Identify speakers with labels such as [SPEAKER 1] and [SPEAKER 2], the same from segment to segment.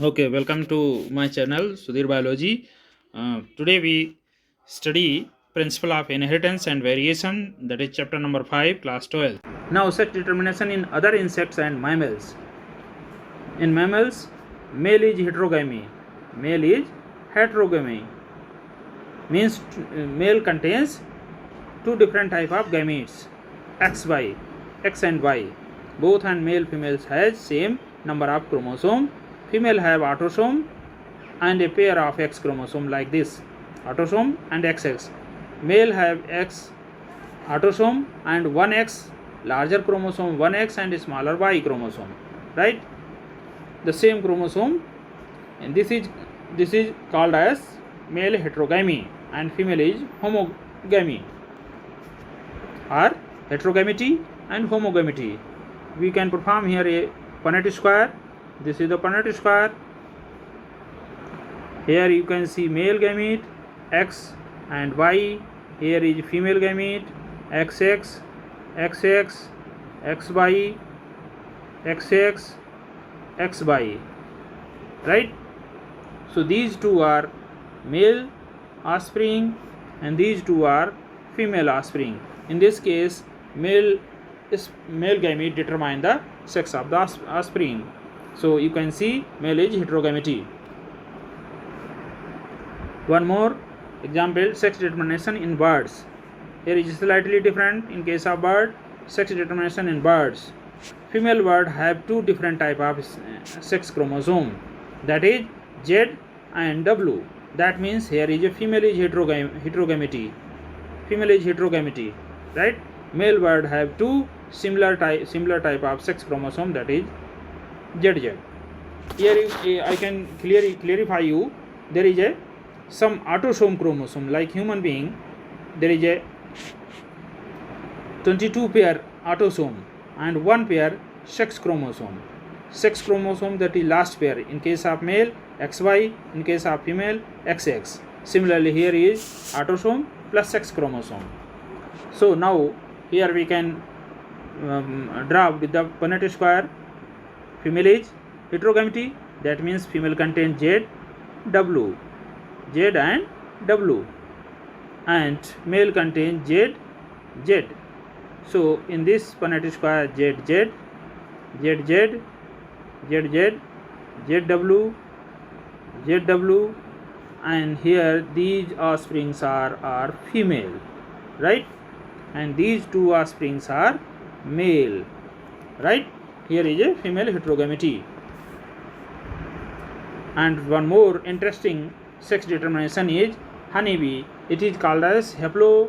[SPEAKER 1] Okay, welcome to my channel Sudhir Biology. Today we study principle of inheritance and variation, that is chapter number 5, class 12. Now sex determination in other insects and mammals. In mammals, male is heterogamy. Male is heterogamy means male contains two different type of gametes, XY, X and Y. Both and male females has same number of chromosome. Female have autosome and a pair of X chromosome like this, autosome and XX. Male have X autosome and one X, larger chromosome 1X and smaller Y chromosome, right? The same chromosome, and this is called as male heterogamy and female is homogamy, or heterogamity and homogamity. We can perform here a Punnett square. This is the Punnett square. Here you can see male gamete X and Y. Here is female gamete XX, XX, XY, XX, XY, right? So these two are male offspring and these two are female offspring. In this case, male gamete determine the sex of the offspring. So you can see male is heterogamity. One more example, sex determination in birds. Here is slightly different. In case of bird, sex determination in birds. Female bird have two different type of sex chromosome, that is Z and W. That means here is a female is heterogamity. Female is heterogamity, right? Male bird have two similar type of sex chromosome, that is ZZ. Here I can clarify you. There is some autosome chromosome, like human being. There is a 22 pair autosome and one pair sex chromosome. Sex chromosome, that is last pair. In case of male, XY. In case of female, XX. Similarly, here is autosome plus sex chromosome. So now here we can draw with the Punnett square. Female is heterogamity, that means female contains Z, W, Z and W, and male contains Z, Z. So in this Punnett square, ZZ, ZZ, ZZ, ZW, ZW, and here these offsprings are female, right? And these two offsprings are male, right? Here is a female heterogamity. And one more interesting sex determination is honeybee. It is called as haplo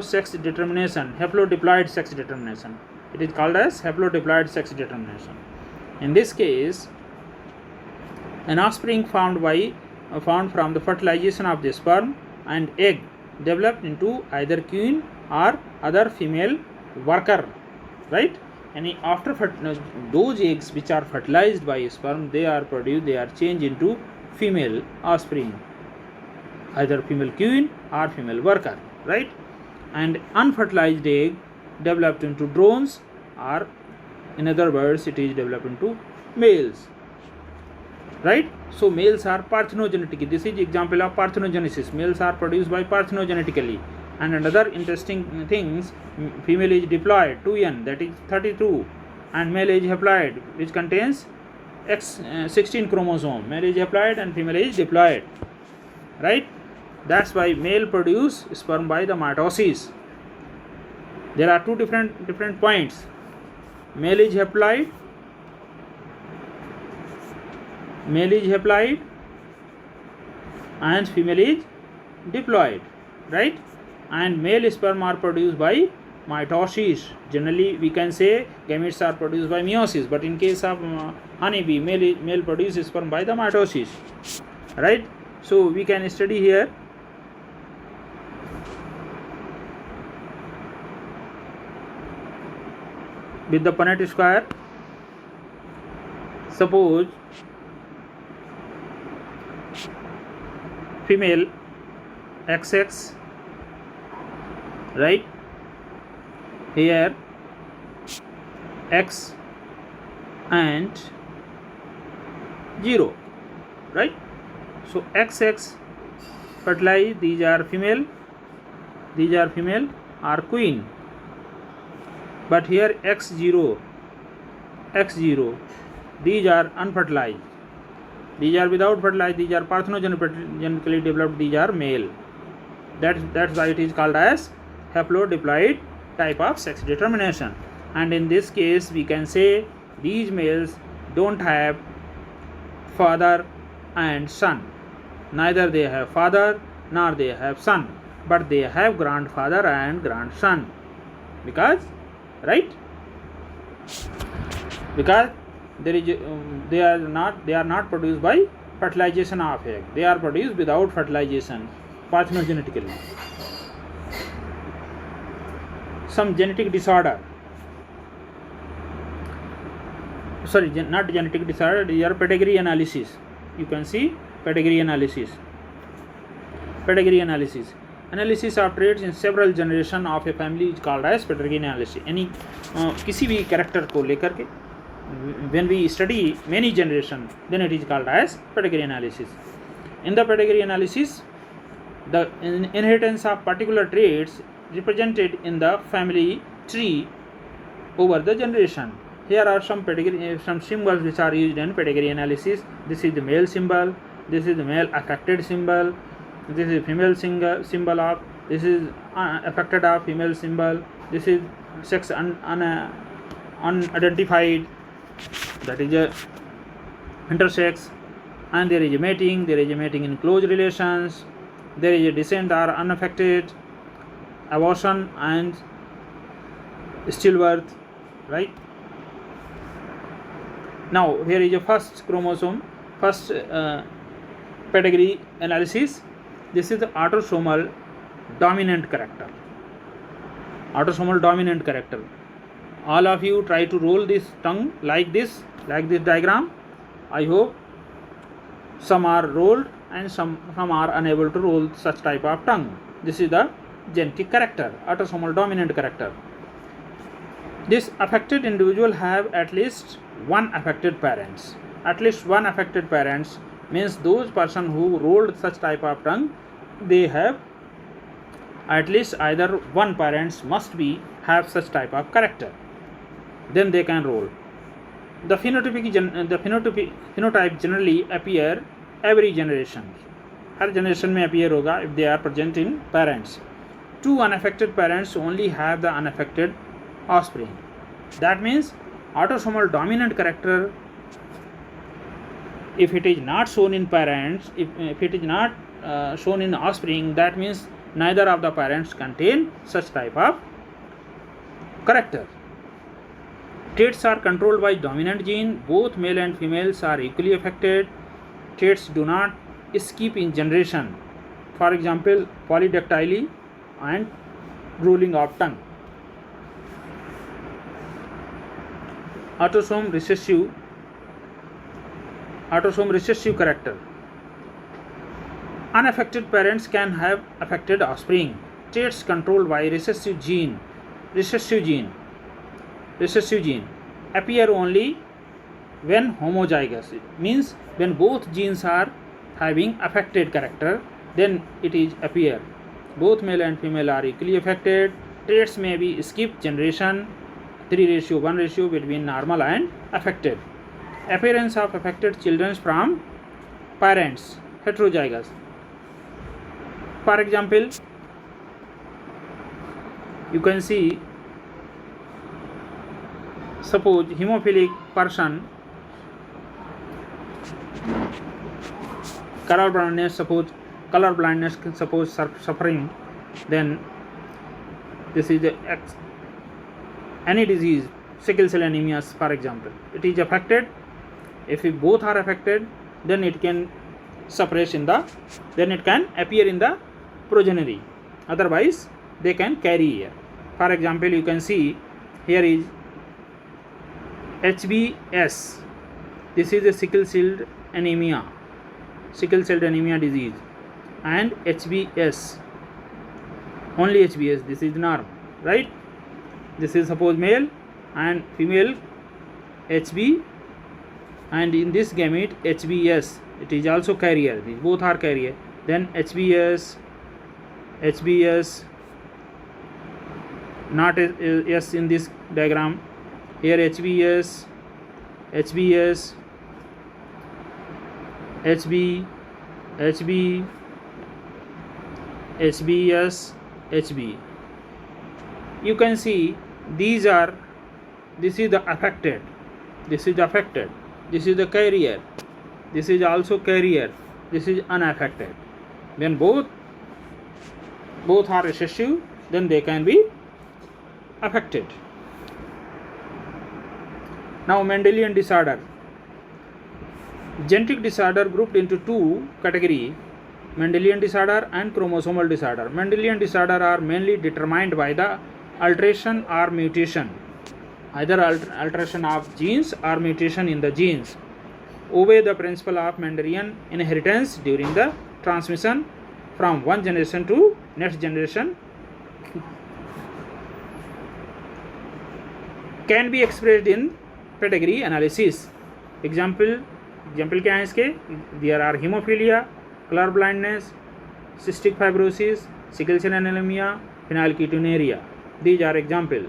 [SPEAKER 1] sex determination, haplodiploid sex determination. It is called as haplodiploid sex determination. In this case, an offspring found from the fertilization of the sperm and egg developed into either queen or other female worker, right? And after those eggs which are fertilized by sperm, they are changed into female offspring, either female queen or female worker, right? And unfertilized egg developed into drones, or in other words, it is developed into males, right? So males are parthenogenetically. This is example of parthenogenesis. Males are produced by parthenogenetically. And another interesting things, female is diploid 2n, that is 32, and male is haploid, which contains X16 chromosome. Male is haploid and female is diploid, right? That's why male produce sperm by the mitosis. There are two different points. Male is haploid and female is diploid, right? And male sperm are produced by mitosis. Generally we can say gametes are produced by meiosis, but in case of honeybee, male produces sperm by the mitosis, right? So we can study here with the Punnett square. Suppose female XX, right? Here X and 0, right? So XX fertilized, these are female are queen, but here X0, these are unfertilized, these are without fertilized, these are parthenogenetically developed, these are male. That's why it is called as haplodiploid type of sex determination. And in this case we can say these males don't have father and son, neither they have father nor they have son, but they have grandfather and grandson, because there is they are not produced by fertilization of egg, they are produced without fertilization, parthenogenetically. Some genetic disorder, not genetic disorder, these are pedigree analysis. You can see pedigree analysis of traits in several generation of a family is called as pedigree analysis. किसी भी character को लेकर के when we study many generation, then it is called as pedigree analysis. In the pedigree analysis, the inheritance of particular traits represented in the family tree over the generation. Here are some symbols which are used in pedigree analysis. This is the male symbol, this is the male affected symbol, this is female symbol of, this is affected of female symbol, this is sex unidentified, that is a intersex, and there is a mating in close relations, there is a descent are unaffected, abortion and stillbirth, right? Now here is a first chromosome, first pedigree analysis. This is the autosomal dominant character. All of you try to roll this tongue like this diagram. I hope some are rolled and some are unable to roll such type of tongue. This is the genetic character, autosomal dominant character. This affected individual have at least one affected parents. At least one affected parents means those person who rolled such type of tongue, they have at least either one parents must be have such type of character, then they can roll. The phenotype generally appear every generation. Her generation में appear होगा if they are present in parents. Two unaffected parents only have the unaffected offspring. That means autosomal dominant character, if it is not shown in parents, if it is not shown in offspring, that means neither of the parents contain such type of character. Traits are controlled by dominant gene. Both male and females are equally affected. Traits do not skip in generation. For example, polydactyly and rolling of tongue. Autosome recessive character. Unaffected parents can have affected offspring. Traits controlled by recessive gene appear only when homozygous. It means when both genes are having affected character, then it is appear. Both male and female are equally affected. Traits may be skipped generation, 3:1 ratio between normal and affected. Appearance of affected children from parents, heterozygous. For example, you can see, suppose hemophilic person, color blindness suppose suffering, then this is the any disease, sickle cell anemia for example, it is affected. If both are affected, then it can suppress then it can appear in the progeny, otherwise they can carry here. For example, you can see here is HBS, this is a sickle cell anemia disease, and HBS, only HBS, this is norm, right? This is suppose male and female HB and in this gamete HBS, it is also carrier. These both are carrier. Then HBS, not S in this diagram. Here HBS, HB, HBS, HB. You can see these are, this is the affected, this is affected, this is the carrier, this is also carrier, this is unaffected. When both are recessive, then they can be affected. Now Mendelian disorder. Genetic disorder grouped into two categories, Mendelian disorder and chromosomal disorder. Mendelian disorder are mainly determined by the alteration or mutation, either alteration of genes or mutation in the genes. Obey the principle of Mendelian inheritance during the transmission from one generation to next generation. Can be expressed in pedigree analysis. Example क्या है इसके? There are hemophilia, color blindness, cystic fibrosis, sickle cell anemia, phenylketonuria. These are example.